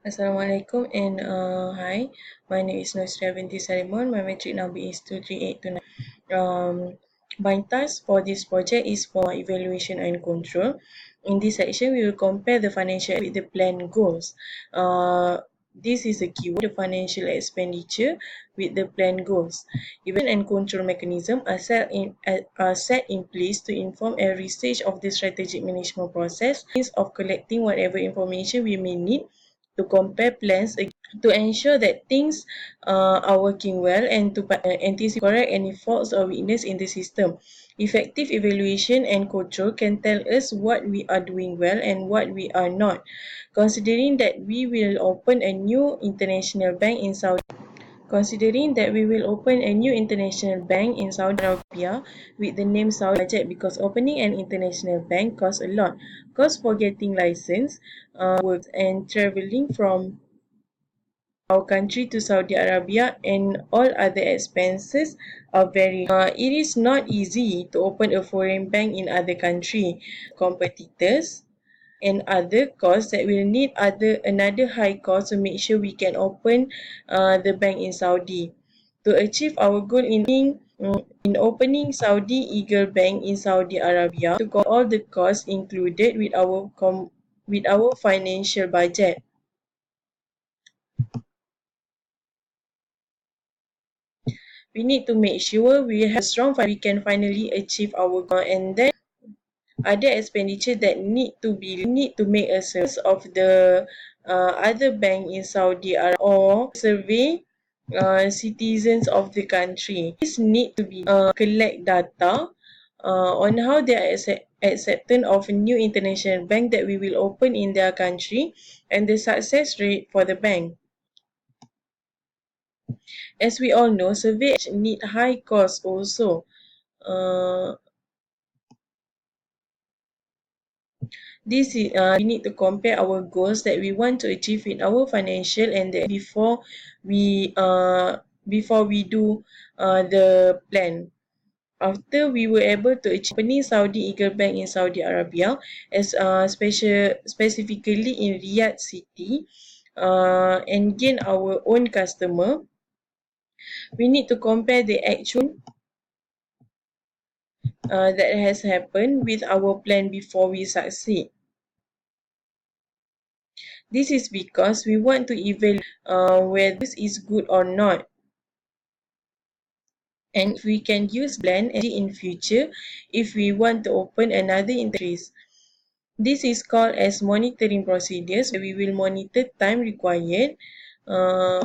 Assalamualaikum and hi, my name is Nosria binti Salimon. My metric number is 23829. My task for this project is for evaluation and control. In this section, we will compare the financial with the planned goals. This is a keyword, the financial expenditure with the planned goals. Evaluation and control mechanism are set in place to inform every stage of the strategic management process, means of collecting whatever information we may need to compare plans to ensure that things are working well and to anticipate correct any faults or weakness in the system. Effective evaluation and control can tell us what we are doing well and what we are not. Considering that we will open a new international bank in Saudi Considering that we will open a new international bank in Saudi Arabia with the name Saudi Budget, because opening an international bank costs a lot. Cost for getting license, works and traveling from our country to Saudi Arabia and all other expenses are very high. It is not easy to open a foreign bank in other country. Competitors and other costs that will need another high cost to make sure we can open the bank in Saudi. To achieve our goal in opening Saudi Eagle Bank in Saudi Arabia, to cover all the costs included with our financial budget. We need to make sure we have strong we can finally achieve our goal, and then other expenditure that need to make a service of the other bank in Saudi Arabia or survey citizens of the country. This need to be collect data on how they are acceptance of a new international bank that we will open in their country and the success rate for the bank. As we all know, survey need high cost also. Uh, we need to compare our goals that we want to achieve in our financial and before we do the plan. After we were able to achieve opening Saudi Eagle Bank in Saudi Arabia, as specifically in Riyadh City, and gain our own customer, we need to compare the actual that has happened with our plan before we succeed. This is because we want to evaluate whether this is good or not, and if we can use plan in future if we want to open another interest. This is called as monitoring procedures, where we will monitor time required, uh,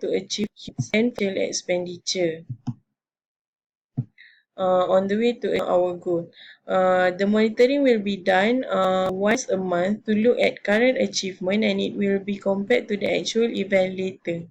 to achieve financial expenditure on the way to our goal. The monitoring will be done once a month to look at current achievement, and it will be compared to the actual event later.